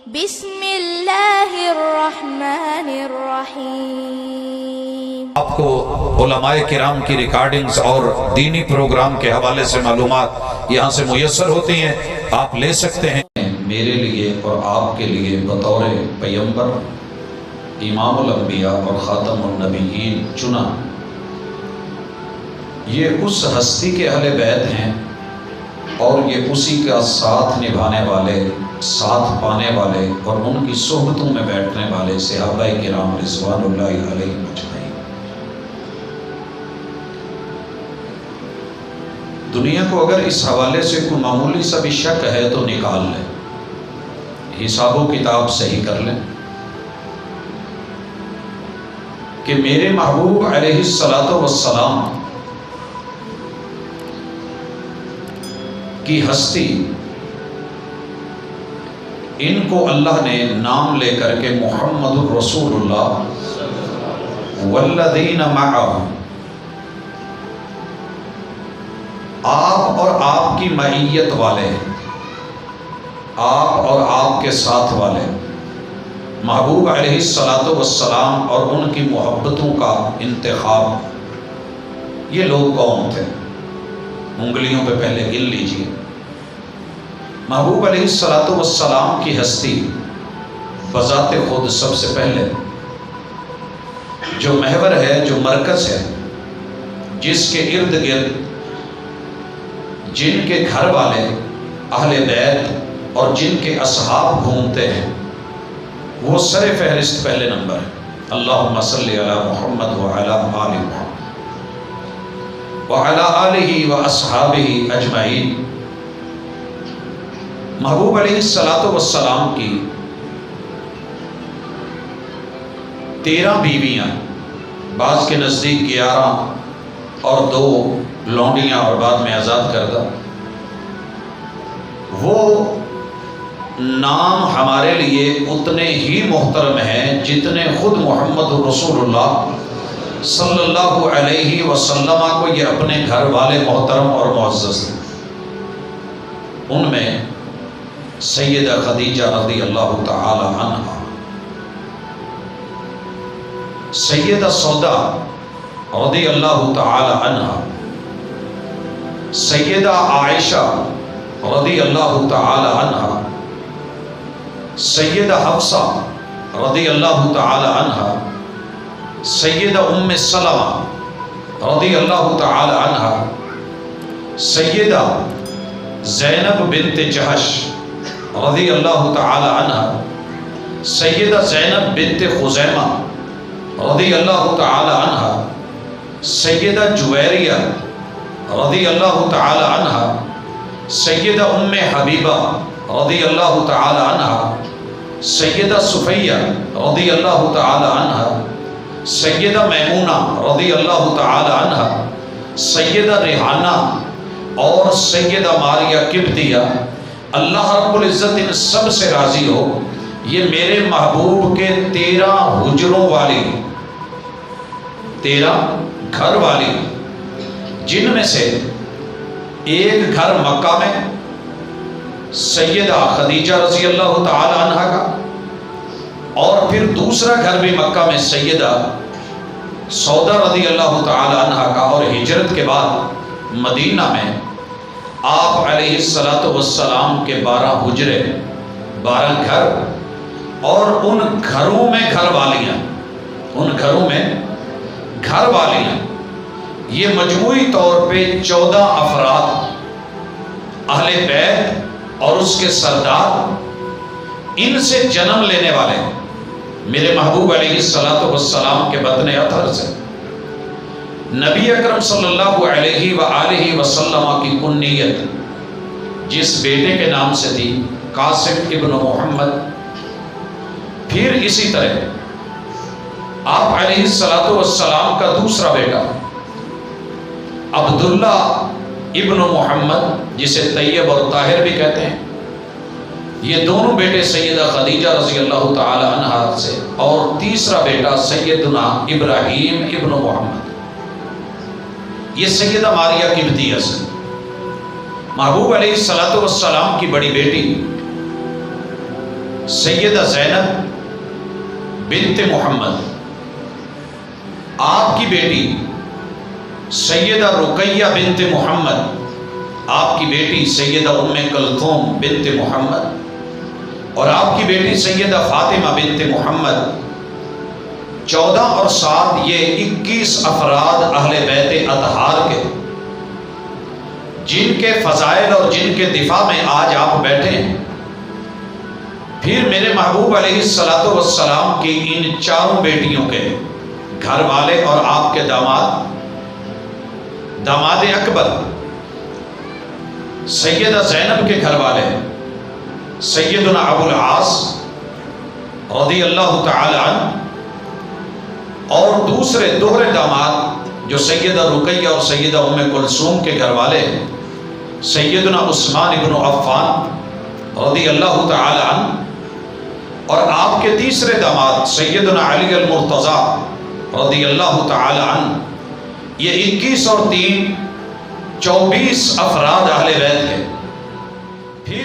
بسم اللہ الرحمن الرحیم۔ آپ کو علماء کرام کی ریکارڈنگز اور دینی پروگرام کے حوالے سے معلومات یہاں سے میسر ہوتی ہیں، آپ لے سکتے ہیں۔ میرے لیے اور آپ کے لیے بطور پیغمبر، امام الانبیاء اور خاتم النبیین چنا، یہ اس ہستی کے اہل بیت ہیں اور یہ اسی کا ساتھ نبھانے والے، ساتھ پانے والے اور ان کی صحبتوں میں بیٹھنے والے صحابہ کرام رضوان اللہ علیہم اجمعین۔ دنیا کو اگر اس حوالے سے کوئی معمولی سا بھی شک ہے تو نکال لیں، حساب و کتاب صحیح کر لیں کہ میرے محبوب علیہ السلام کی ہستی، ان کو اللہ نے نام لے کر کے محمد الرسول اللہ والذین معہ، آپ اور آپ کی معیت والے، آپ اور آپ کے ساتھ والے، محبوب علیہ السلام اور ان کی محبتوں کا انتخاب، یہ لوگ کون تھے؟ انگلیوں پہ پہلے گن لیجئے۔ محبوب علیہ السلام کی ہستی بذات خود سب سے پہلے جو محور ہے، جو مرکز ہے، جس کے ارد گرد جن کے گھر والے اہل بیت اور جن کے اصحاب گھومتے ہیں، وہ سر فہرست پہلے نمبر ہے۔ اللہم صلی علی محمد وعلی آل محمد وعلی آلہ واصحابہ اجمعین۔ محبوب علیہ السلام کی 13 بیویاں، بعض کے نزدیک 11 اور 2 لونڈیاں اور بعد میں آزاد کردہ، وہ نام ہمارے لیے اتنے ہی محترم ہیں جتنے خود محمد رسول اللہ صلی اللہ علیہ وسلم کو یہ اپنے گھر والے محترم اور معزز ہیں۔ ان میں سیدہ خدیجہ رضی اللہ تعالی عنہ، سیدہ سودا رضی اللہ تعالی عنہ، سیدہ عائشہ رضی اللہ تعالی عنہ، سیدہ حفصہ رضی اللہ تعالی عنہ، سیدہ ام سلمہ رضی اللہ تعالی عنہ، سیدہ زینب بنت جحش رضی اللہ تعالی عنہ، سیدہ زینب بنت خزیمہ رضی اللہ تعالی عنہ، سیدہ جویریہ رضی اللہ تعالی عنہ، سیدہ ام حبیبہ رضی اللہ تعالی عنہ، سیدہ صفیہ رضی اللہ تعالی عنہ، سیدہ میمونہ رضی اللہ تعالی عنہ، سیدہ ریحانہ اور سیدہ ماریہ قبطیہ۔ اللہ رب العزت ان سب سے راضی ہو، یہ میرے محبوب کے 13 حجروں والی، 13 گھر والی، جن میں سے ایک گھر مکہ میں سیدہ خدیجہ رضی اللہ تعالی عنہ کا، اور پھر دوسرا گھر بھی مکہ میں سیدہ سودا رضی اللہ تعالی عنہ کا، اور ہجرت کے بعد مدینہ میں آپ علیہ السلام کے 12 حجرے، 12 گھر، اور ان گھروں میں گھر والیاں، ان گھروں میں گھر والیاں، یہ مجموعی طور پہ 14 افراد اہل بیت اور اس کے سردار، ان سے جنم لینے والے میرے محبوب علیہ السلام کے بطن اطہر سے نبی اکرم صلی اللہ علیہ وآلہ وسلم کی کنیت جس بیٹے کے نام سے تھی قاسم ابن محمد، پھر اسی طرح آپ علیہ السلام کا دوسرا بیٹا عبداللہ ابن محمد، جسے طیب اور طاہر بھی کہتے ہیں، یہ دونوں بیٹے سیدہ خدیجہ رضی اللہ تعالی عنہ سے، اور تیسرا بیٹا سیدنا ابراہیم ابن محمد، یہ سیدہ ماریہ قبطیہ سے۔ محبوب علیہ السلام کی بڑی بیٹی سیدہ زینب بنت محمد، آپ کی بیٹی سیدہ رقیہ بنت محمد، آپ کی بیٹی سیدہ ام کلثوم بنت محمد، اور آپ کی بیٹی سیدہ فاطمہ بنت محمد۔ 14 اور 7 یہ 21 افراد اہل بیت اطہار کے، جن کے فضائل اور جن کے دفاع میں آج آپ بیٹھے ہیں۔ پھر میرے محبوب علیہ الصلوۃ والسلام کی ان 4 بیٹیوں کے گھر والے اور آپ کے داماد اکبر سیدہ زینب کے گھر والے سیدنا ابو العاص رضی اللہ تعالی عنہ، اور دوسرے دوہرے داماد جو سیدہ رقیہ اور سیدہ ام کلثوم کے گھر والے سیدنا عثمان بن عفان رضی اللہ تعالی عنہ، اور آپ کے تیسرے داماد سیدنا علی المرتضی رضی اللہ تعالی عنہ۔ یہ 21 اور 3 24 افراد اہل بیت کے۔ پھر